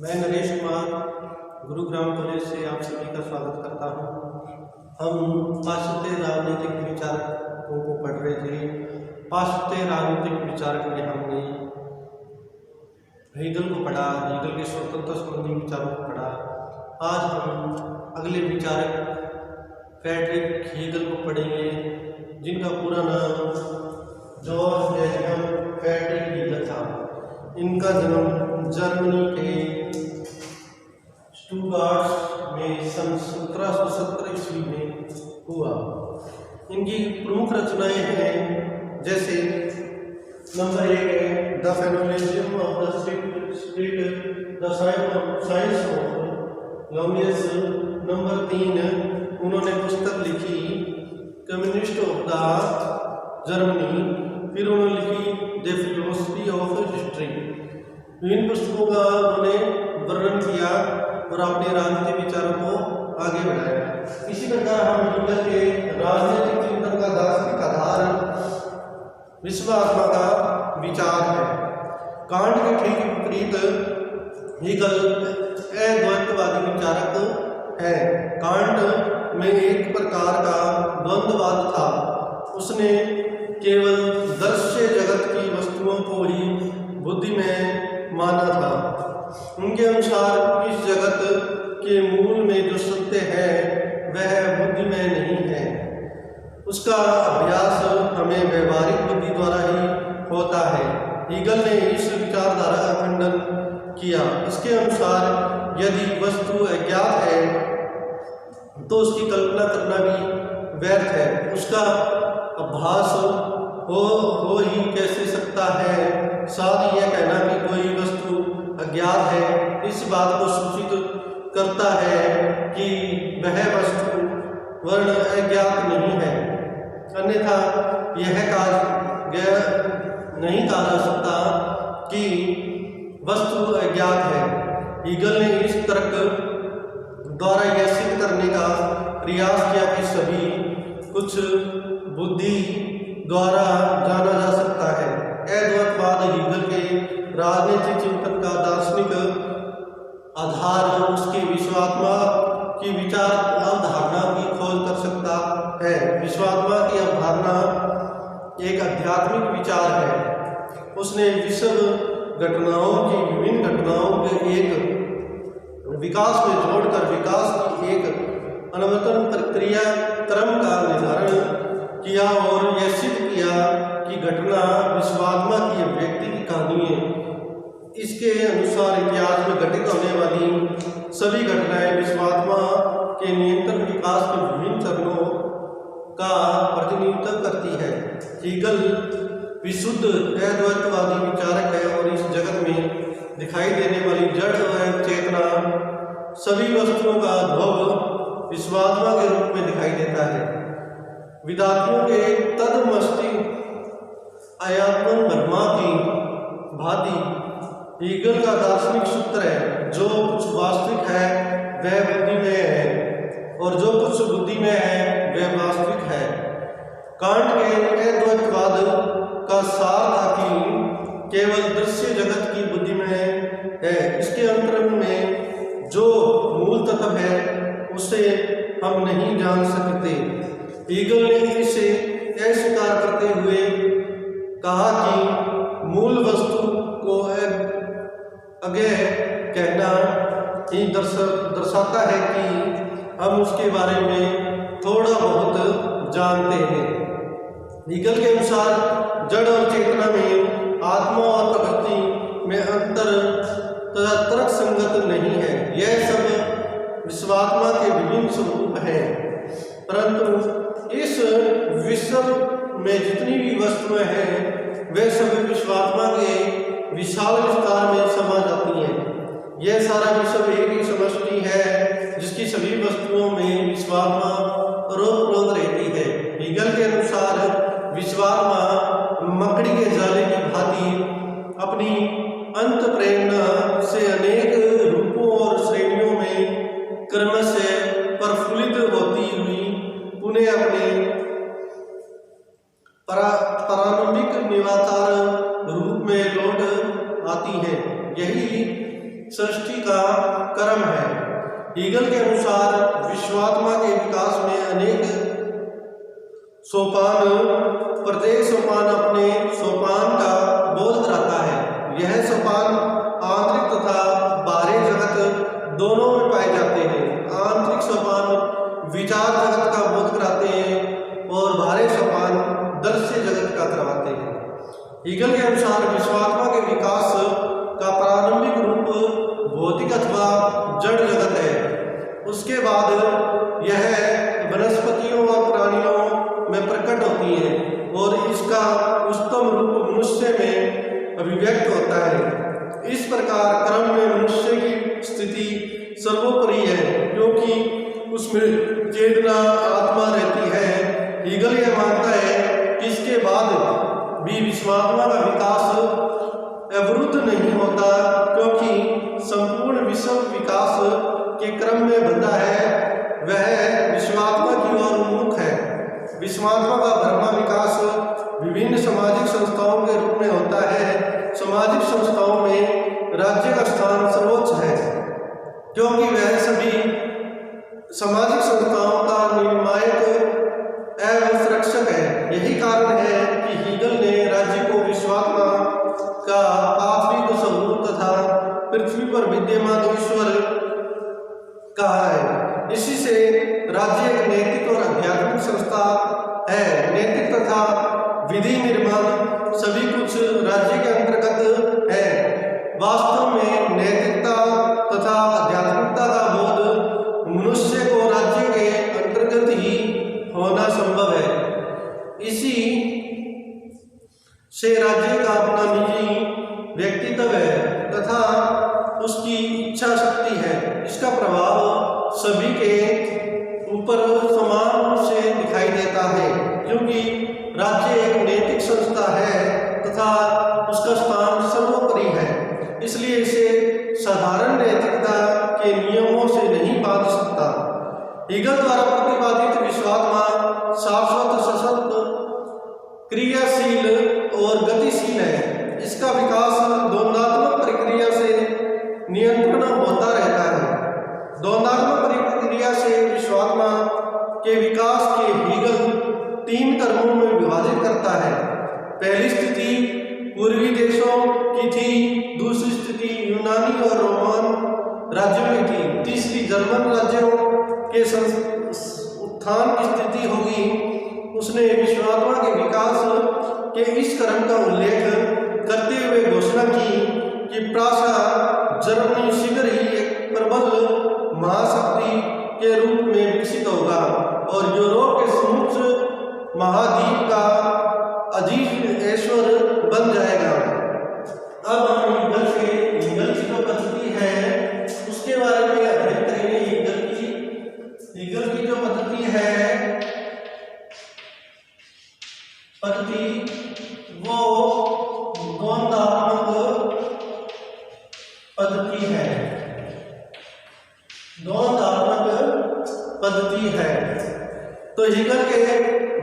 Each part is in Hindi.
मैं नरेश कुमार गुरुग्राम कॉलेज से आप सभी का स्वागत करता हूं। हम पाश्चात्य राजनीतिक विचारकों को पढ़ रहे थे। पाश्चात्य राजनीतिक विचारक में हमने हेगल को पढ़ा, हेगल के स्वतंत्रता संबंधी विचारों को पढ़ा। आज हम अगले विचारक फ्रेडरिक हेगल को पढ़ेंगे, जिनका पूरा नाम जॉर्ज विलियम फ्रेडरिक हेगल था। इनका जन्म जर्मनी के स्टुटगार्ट में सन 1770 ईस्वी में हुआ। इनकी प्रमुख रचनाएं हैं, जैसे नंबर 1 है the phenomenology of the spirit, the science of Loveness. Number 3 उन्होंने पुस्तक लिखी कम्युनिस्ट ऑफ द जर्मनी। फिर उन्होंने लिखी द फिलोसफी ऑफ हिस्ट्री। इन पुस्तकों का उन्होंने वर्णन किया और अपने राजनीतिक विचारों को आगे बढ़ाया। इसी प्रकार हम हेगल के राजनीतिक चिंतन का दार्शनिक आधार विश्वात्मा का विचार है। कांट के ठीक विपरीत हेगल अद्वैतवादी विचारक है। कांट में एक प्रकार का द्वंद्ववाद था। उसने केवल दृश्य जगत की वस्तुओं को ही बुद्धि में माना था। उनके अनुसार इस जगत के मूल में जो सत्य है वह बुद्धि में नहीं है। उसका अभ्यास हमें व्यवहारिक बुद्धि द्वारा ही होता है। हेगल ने इस विचारधारा का खंडन किया। इसके अनुसार यदि वस्तु अज्ञात है तो उसकी कल्पना करना भी व्यर्थ है। उसका आभास हो ही कैसे सकता है। साथ ही यह कहना कि कोई वस्तु अज्ञात है इस बात को सूचित करता है कि वह वस्तु वर्ण अज्ञात नहीं है, अन्यथा यह नहीं कहा जा सकता कि वस्तु अज्ञात है। हेगल ने इस तर्क द्वारा यह सिद्ध करने का प्रयास किया कि सभी कुछ बुद्धि द्वारा जाना जा सकता है। अद्वैतवाद हेगल के राजनीतिक चिंतन का दार्शनिक आधार उसके विश्वात्मा की विचार अवधारणा की खोज कर सकता है। विश्वात्मा की अवधारणा एक आध्यात्मिक विचार है। उसने विश्व घटनाओं की विभिन्न घटनाओं के एक विकास में जोड़कर विकास की एक अनुवर्तन प्रक्रिया क्रम का निर्धारण किया और यह सिद्ध किया कि घटना विश्वात्मा की अभिव्यक्ति की कहानी है। इसके अनुसार इतिहास में घटित होने वाली सभी घटनाएं विश्वात्मा के नियंत्रण विकास के विभिन्न चरणों का प्रतिनिधित्व करती है। हेगल विशुद्ध अद्वैतवादी विचारक है और इस जगत में दिखाई देने वाली जड़ व चेतना सभी वस्तुओं का उद्भव विश्वात्मा के रूप में दिखाई देता है। विद्यार्थियों के तदमस्ति आयात्मन ब्रह्मा की भांति हेगल का दार्शनिक सूत्र है, जो कुछ वास्तविक है वह बुद्धि में है और जो कुछ बुद्धि में है वह वास्तविक है। कांट के अद्वैतवाद का सार था कि केवल दृश्य जगत की बुद्धि में है। इसके अंतरंग में जो मूल तत्व है उसे हम नहीं जान सकते। हेगल ने इसे अस्वीकार करते हुए कहा कि मूल वस्तु को अज्ञेय कहना ही दर्शाता है कि हम उसके बारे में थोड़ा बहुत जानते हैं। हेगल के अनुसार जड़ और चेतना में आत्मा और प्रकृति में अंतर तर्क संगत नहीं है। यह सब विश्वात्मा के विभिन्न स्वरूप हैं, परंतु इस विश्व में जितनी भी वस्तुएं हैं वे सभी विश्वात्मा के विशाल विस्तार में समा जाती हैं। यह सारा विश्व एक ही समष्टि है जिसकी सभी वस्तुओं में विश्वात्मा रोक रहती है। हेगल के अनुसार विश्वात्मा मकड़ी के जाले की भांति अपनी अंत प्रेरणा से अनेक रूपों और श्रेणियों में क्रमशः प्रफुल्लित होती हुई पुनः अपने प्रारंभिक निराकार रूप में लौट आती है। यही सृष्टि का क्रम है। हीगल के अनुसार विश्वात्मा के विकास में अनेक सोपान, प्रत्येक सोपान अपने सोपान का बोध कराता है। यह सोपान आंतरिक तथा बाहरी जगत दोनों में पाए जाते हैं। आंतरिक सोपान विचार जगत का बोध कराते हैं और बाहरी सोपान दृश्य जगत का करवाते हैं। हीगल के अनुसार विश्वात्मा के विकास का प्रारंभिक रूप भौतिक अथवा जड़ जगत है। उसके बाद यह वनस्पतियों और प्राणियों में प्रकट होती है और इसका उच्चतम रूप मनुष्य में अभिव्यक्त होता है। इस प्रकार क्रम में मनुष्य की स्थिति सर्वोपरि है क्योंकि उसमें चेतना आत्मा रहती है। हीगल यह मानता है कि इसके बाद भी विश्वात्मा का विकास अवरुद्ध नहीं होता क्योंकि संपूर्ण विश्व विकास के क्रम में बंधा है, वह विश्वात्मा की ओर उन्मुख है। विश्वात्मा का ब्रह्मा विकास विभिन्न सामाजिक संस्थाओं के रूप में होता है। सामाजिक संस्थाओं में राज्य का स्थान सर्वोच्च है क्योंकि वह सभी सामाजिक संस्थाओं का निर्णायक एवं संरक्षक है। यही कारण है कि हीगल ने राज्य को विश्वात्मा का प्राथमिक स्वरूप तथा पृथ्वी पर विद्यमान ईश्वर कहा है। इसी से राज्य एक नैतिक और आध्यात्मिक संस्था है। नैतिक तथा विधि निर्माण सभी कुछ राज्य के अंतर्गत है। वास्तव में नैतिकता तथा आध्यात्मिकता का बोध मनुष्य को राज्य के अंतर्गत ही होना संभव है। इसी से राज्य का अपना निजी व्यक्तित्व है तथा उसकी इच्छा शक्ति है। इसका प्रभाव सभी के ऊपर समान रूप से दिखाई देता है क्योंकि राज्य एक नैतिक संस्था है तथा उसका स्थान सर्वोपरि है। इसलिए इसे साधारण नैतिकता के नियमों से नहीं बांध सकता। हीगल द्वारा प्रतिपादित विश्वात्मा शाश्वत, सशक्त, क्रियाशील और गतिशील है। इसका विकास द्वंद्वात्मक प्रक्रिया से नियंत्रण होता रहता है। द्वंद्वात्मक प्रक्रिया से विश्वात्मा के विकास के हीगल 3 क्रमों में विभाजित करता है। पहली स्थिति पूर्वी देशों की थी, दूसरी स्थिति यूनानी और रोमन राज्यों की थी, तीसरी जर्मन राज्यों के उत्थान की स्थिति होगी। उसने विश्वात्मा के विकास के इस क्रम का उल्लेख करते हुए घोषणा की कि प्रायः जर्मनी शीघ्र ही एक प्रबल महाशक्ति के रूप में विकसित होगा और यूरोप के समुद्र महाद्वीप का अजीज ऐश्वर बन जाएगा। अब हम हीगल की जो पद्धति है उसके बारे में अध्ययन करेंगे। हीगल की जो पद्धति है वो द्वंद्वात्मक पद्धति है। द्वंद्वात्मक पद्धति है। तो हीगल के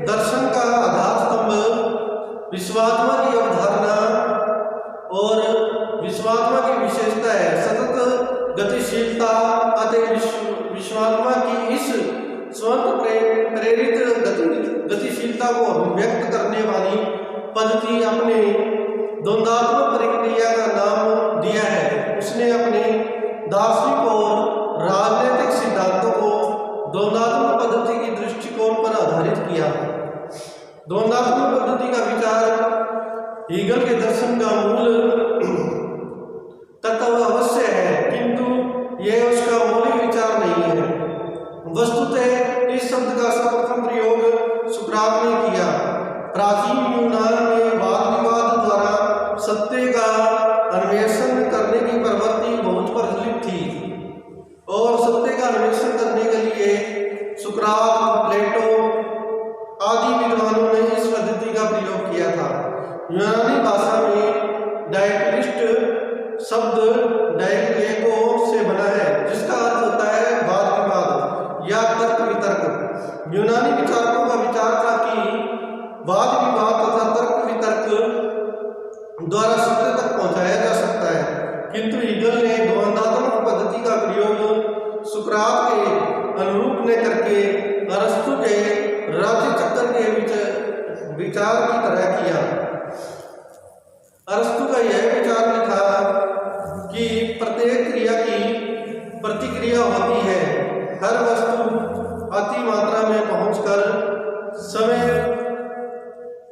दर्शन का आधार स्तंभ विश्वात्मा की अवधारणा और विश्वात्मा की विशेषता है। सतत गतिशीलता अतः विश्वात्मा की इस स्वतः प्रेरित गतिशीलता को अभिव्यक्त करने वाली पद्धति अपने द्वंद्वात्मक प्रक्रिया का नाम दिया है। उसने अपने दार्शनिक और राजनीतिक सिद्धांतों को द्वंद्वात्मक पद्धति की दृष्टिकोण पर आधारित किया। द्वंद्वात्मक पद्धति का विचार हीगल के दर्शन का मूल तत्व अवश्य है किंतु यह उसका मौलिक विचार नहीं है। वस्तुतः इस शब्द का सर्वप्रथम प्रयोग सुकरात ने किया। प्राचीन यूनान में वाद विवाद द्वारा सत्य का अन्वेषण करने की प्रवृत्ति बहुत प्रचलित थी और सत्य का अन्वेषण करने के लिए सुकरात, प्लेटो आदि विद्वानों ने इस पद्धति का प्रयोग किया था। यूनानी भाषा में डायक्लिस्ट शब्द डायक्लेको से बना है जिसका अर्थ होता है वाद विवाद या तर्क वितर्क। यूनानी विचारकों का विचार था कि वाद विवाद तथा तर्क वितर्क द्वारा सत्य तक पहुंचाया जा सकता है। किंतु हीगल ने द्वंद्वात्मक पद्धति का प्रयोग सुकरात के अनुरूप ने करके अरस्तु के राज्य चक्र के विचार की तरह किया। अरस्तु का यह विचार भी था कि प्रत्येक क्रिया की प्रतिक्रिया होती है। हर वस्तु अति मात्रा में पहुंचकर समय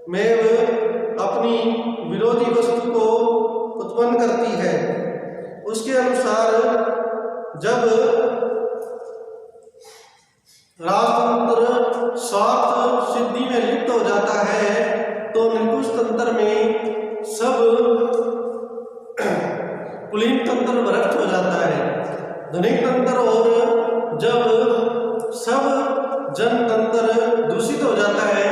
में अपनी विरोधी वस्तु को उत्पन्न करती है। उसके अनुसार जब राजतंत्र स्वार्थ सिद्धि में लिप्त हो जाता है तो निकुंज तंत्र में सब कुलीन तंत्र भ्रष्ट हो जाता है। धनिक तंत्र और जब सब जनतंत्र दूषित हो जाता है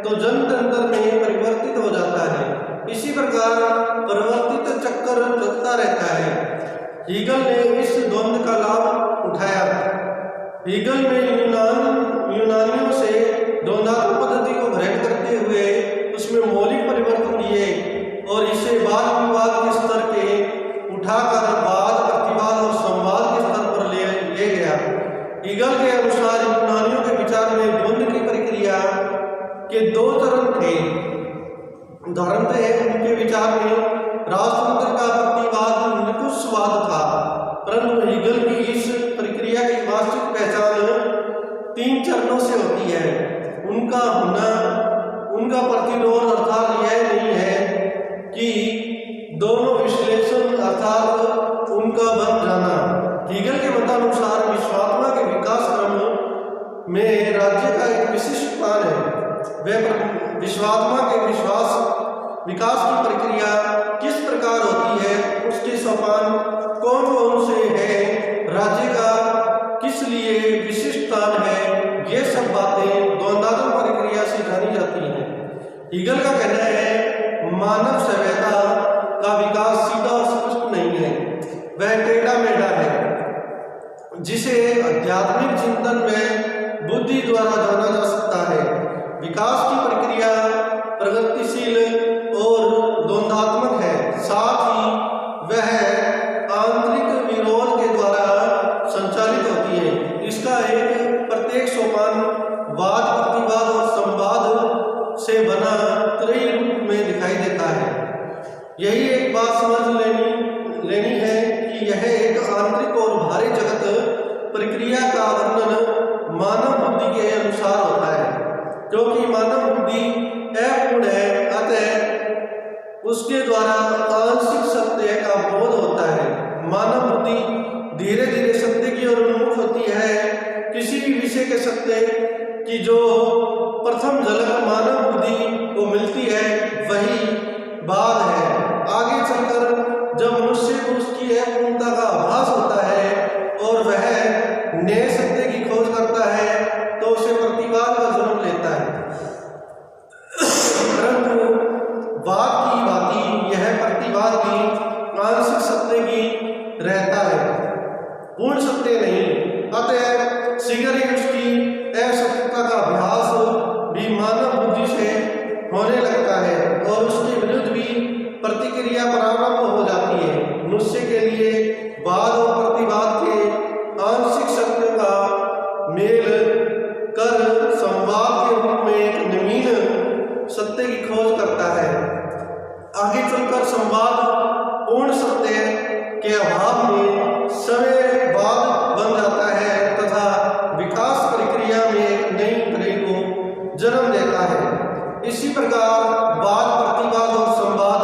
तो जनतंत्र में परिवर्तित हो जाता है। इसी प्रकार परिवर्तित चक्कर चलता रहता है। हीगल ने इस द्वंद्व का लाभ उठाया। हीगल ने यूनानियों से द्वंद्वात्मक पद्धति को ग्रहण करते हुए उसमें मौलिक परिवर्तन दिए और इसे वाद विवाद के स्तर के उठाकर वाद प्रतिवाद और संवाद के स्तर पर ले गया। हीगल के अनुसार यूनानियों के विचार में द्वंद्व की प्रक्रिया के दो चरण थे। उदाहरणतः उनके विचार में राजतंत्र का प्रतिवाद निकुंजवाद था, परंतु हीगल की इस प्रक्रिया की वास्तविक पहचान 3 चरणों से होती है। उनका प्रतिरोध अर्थात यह नहीं है कि दोनों विश्लेषण अर्थात उनका बन जाना। हीगल के मतानुसार विश्वात्मा के विकास क्रम में राज्य का एक विशिष्ट स्थान है। वह विश्वात्मा के विकास की प्रक्रिया किस प्रकार होती है, उसके सोपान कौन कौन से हैं, राज्य का किस लिए विशिष्ट स्थान है, ये सब बातें द्वंद्वात्मक प्रक्रिया से जानी जाती हैं। हीगल का कहना है मानव सभ्यता का विकास सीधा और स्पष्ट नहीं है, वह टेढ़ा मेढ़ा है जिसे आध्यात्मिक चिंतन में बुद्धि द्वारा जाना जा सकता है। विकास की प्रक्रिया प्रगतिशील और द्वंद्वात्मक है, साथ ही वह आंतरिक विरोध के द्वारा संचालित होती है। इसका एक प्रत्येक सोपान वाद प्रतिवाद और संवाद से बना त्रयी रूप में दिखाई देता है। यही एक बात समझ लेनी है कि यह एक आंतरिक और बाहरी जगत प्रक्रिया का वर्णन मानव बुद्धि के अनुसार होता है। क्योंकि मानव बुद्धि अपूर्ण है, अतः उसके द्वारा आंशिक सत्य का बोध होता है। मानव बुद्धि धीरे धीरे सत्य की ओर उन्मुख होती है। किसी भी विषय के सत्य की जो प्रथम झलक मानव बुद्धि को मिलती है वही बाद है। आगे चलकर जब मनुष्य को उसकी अपूर्णता का आभास होता है और वह नए सत्य की खोज करता है तो उसे प्रतिवाद का जन्म लेता है। परंतु वाद की भांति यह प्रतिवाद भी आंशिक सत्य की रहता है, पूर्ण सत्य नहीं। अतः शीघ्र ही उसकी असत्यता का अभ्यास भी मानव बुद्धि से होने लगता है और उसके विरुद्ध भी प्रतिक्रिया प्रारंभ हो जाती है। मनुष्य के लिए वाद और प्रतिवाद के आंशिक सत्य का मेल कर संवाद के रूप में एक नवीन सत्य की खोज करता है। आगे चलकर संवाद पूर्ण सत्य के अभाव में समय बाद बन जाता है तथा विकास प्रक्रिया में एक नई तरह को जन्म देता है। इसी प्रकार वाद प्रतिवाद और संवाद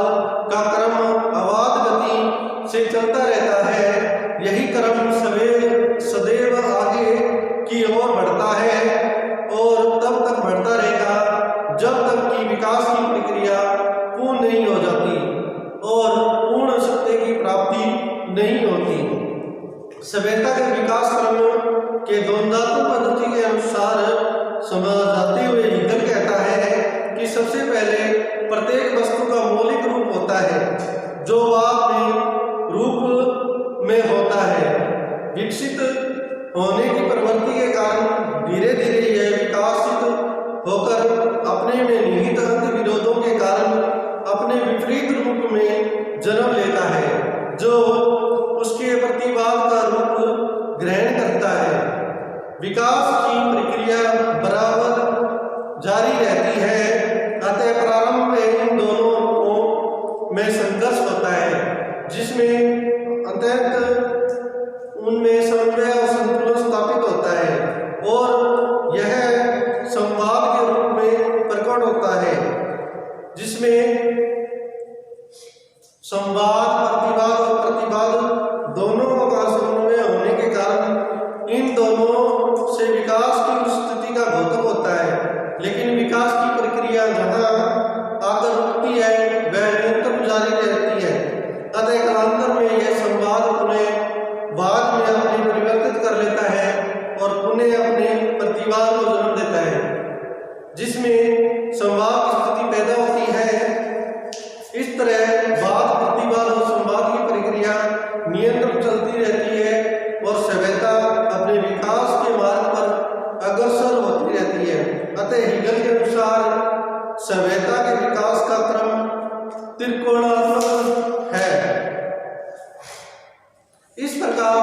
का क्रम अवाध गति से चलता रहता है। यही क्रम सदैव आगे की ओर बढ़ता है और तब तक बढ़ता रहेगा जब तक कि विकास की प्रक्रिया पूर्ण नहीं हो जाती और पूर्ण सत्य की प्राप्ति नहीं होती। सभ्यता के विकास क्रम के द्वंद्वात्मक पद्धति के अनुसार समझाते हुए हीगल कहता है कि सबसे पहले प्रत्येक वस्तु का मौलिक रूप होता है जो बाद में रूप में होता है। विकसित होने की प्रवृत्ति के कारण धीरे धीरे यह विकसित होकर अपने में निहित अंत विरोधों के कारण अपने विपरीत रूप में जन्म लेता है। जो उसके प्रतिवाद का रूप ग्रहण करता है। विकास की प्रक्रिया बराबर जारी रहती है, अतः प्रारंभ में इन दोनों रूपों में संघर्ष होता है, जिसमें अंततः उनमें समन्वय और संतुलन स्थापित होता है और यह संवाद के रूप में प्रकट होता है, जिसमें संवाद, प्रतिवाद और प्रतिवाद दोनों का समन्वय होने के कारण इन दोनों से विकास की स्थिति का घोतक होता है। लेकिन विकास की प्रक्रिया जहाँ आकर रुकती है वह निरंतर जारी रहती है, अतः कालांतर में यह संवाद पुनः बाद में अपने परिवर्तित कर लेता है और पुनः अपने प्रतिवाद को जन्म देता है, जिसमें संवाद की स्थिति पैदा होती है। इस तरह वाद, प्रतिवाद और संवाद की प्रक्रिया निरंतर चलती रहती है और सभ्यता अपने विकास के मार्ग पर अग्रसर होती रहती है। अतः हीगल के अनुसार सभ्यता के विकास का क्रम त्रिकोणात्मक है। इस प्रकार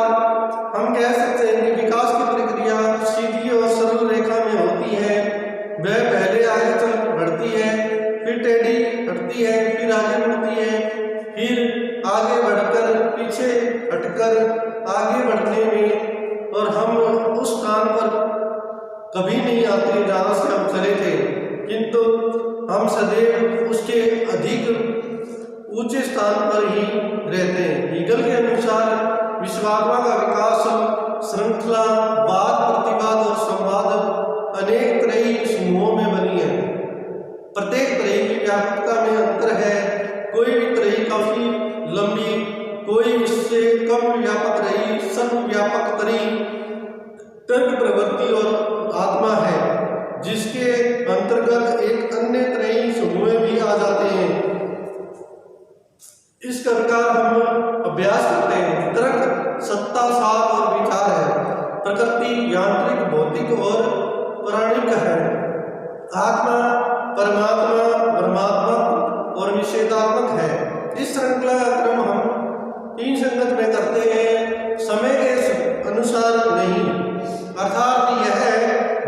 हम कह सकते हैं कि विकास की प्रक्रिया सीधी और सरल रेखा में होती है। वह पहले आगे चल बढ़ती है, फिर टेढ़ी हटती है, फिर आगे बढ़ती है, फिर आगे बढ़कर पीछे हटकर आगे बढ़ने में और हम उस स्थान पर कभी नहीं आते जहाँ से हम चले थे, किंतु हम सदैव उसके अधिक ऊंचे स्थान पर ही रहते हैं। हीगल के अनुसार विश्वात्मा का विकास श्रृंखला वाद, प्रतिवाद और संवाद अनेक त्रयी समूहों में बनी है। प्रत्येक त्रयी की व्यापकता में अंतर है। कोई भी त्रयी काफी लंबी, कोई इससे कम व्यापक रही। सर्वव्यापक त्रयी तर्क, प्रवृत्ति और आत्मा है, जिसके अंतर्गत एक अन्य त्रयी समूह भी आ जाते हैं। इस प्रकार हम अभ्यास करते हैं। तर्क सत्ता, साध और विचार है। प्रकृति यांत्रिक, भौतिक और प्राणिक है। आत्मा परमात्मा, ब्रह्मात्मक और निषेधात्मक है। इस श्रृंखला का क्रम हम तीन संगत में करते हैं, समय के अनुसार नहीं। अर्थात यह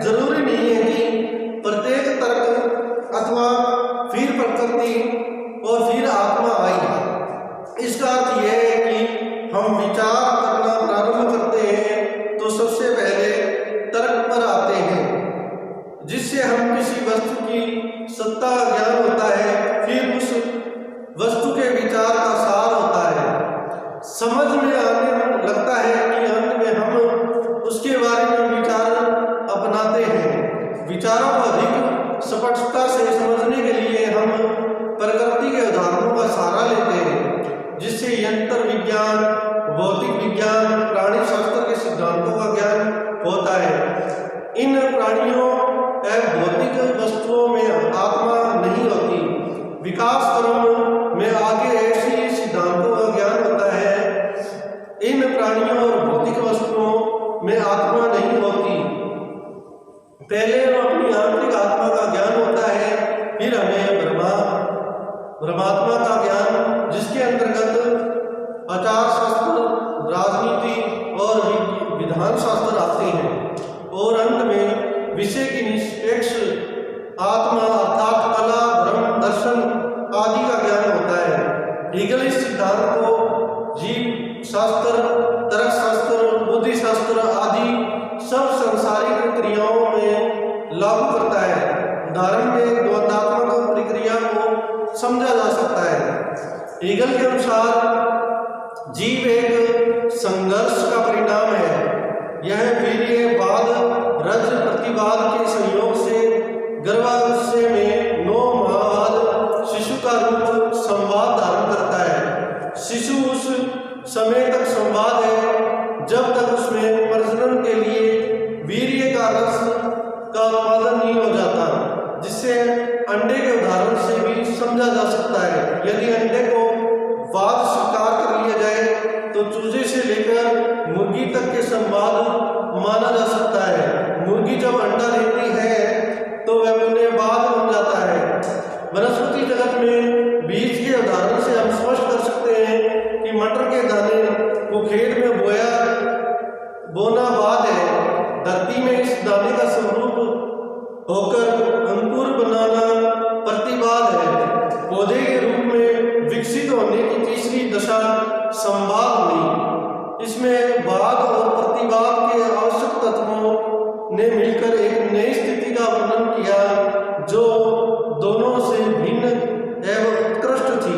जरूरी नहीं है कि प्रत्येक तर्क अथवा फिर प्रकृति और फिर आत्मा आई। इसका अर्थ यह है कि हम विचार करना प्रारंभ करते हैं तो सबसे पहले तर्क पर आते हैं, जिससे हम किसी वस्तु की सत्ता ज्ञान होता है, फिर उस वस्तु के विचार का सार होता है। समझ में आने लगता है कि अंत में हम उसके बारे में विचार अपनाते हैं। विचारों को अधिक स्पष्टता से समझने के लिए हम प्रकृति के उदाहरणों का सहारा लेते हैं, जिससे यंत्र विज्ञान, भौतिक विज्ञान, प्राणी शास्त्र के सिद्धांतों का ज्ञान होता है। इन प्राणियों एवं भौतिक वस्तुओं में आत्मा नहीं होती। विकास क्रम में आगे ऐसी सिद्धांतों का ज्ञान होता है। इन प्राणियों और भौतिक वस्तुओं में आत्मा नहीं होती। पहले अपनी आंतरिक आत्मा का ज्ञान होता है, फिर हमें ब्रह्मात्मा का ज्ञान, जिसके अंतर्गत आचार शास्त्र, राजनीति और विधान शास्त्र आते हैं, और अंत में विषय की निष्पेक्ष आत्मा अर्थात कला, धर्म, दर्शन आदि का ज्ञान होता है। हीगल इस सिद्धांत को जीव शास्त्र, तर्क शास्त्र, बुद्धि शास्त्र आदि सब सांसारिक क्रियाओं में लागू करता है। उदाहरण में द्वंद्वात्मक प्रक्रिया को समझा जा सकता है। हीगल के अनुसार जीव एक संघर्ष का परिणाम है। यह वीर्यवाद, रज प्रतिवाद के संयोग से गर्भाशय में 9 माह बाद शिशु का रूप संवाद धारण करता है। शिशु उस समय तक संवाद है जब तक उसमें प्रजनन के लिए वीर्य का रस का उत्पादन नहीं हो जाता, जिससे अंडे के उदाहरण से भी समझा जा सकता है। यदि अंडे को वाद स्वीकार कर लिया जाए तो चूजे से लेकर मुर्गी तक के संवाद माना जा सकता है। मुर्गी जब अंडा देती है तो वह पुनः वाद बन जाता है। वनस्पति जगत में बीज के फलरूप होकर अंकुर बनाना प्रतिवाद है। पौधे के रूप में विकसित होने की तीसरी दशा संवाद हुई। इसमें वाद और प्रतिवाद के आवश्यक तत्वों ने मिलकर एक नई स्थिति का वर्णन किया जो दोनों से भिन्न एवं उत्कृष्ट थी।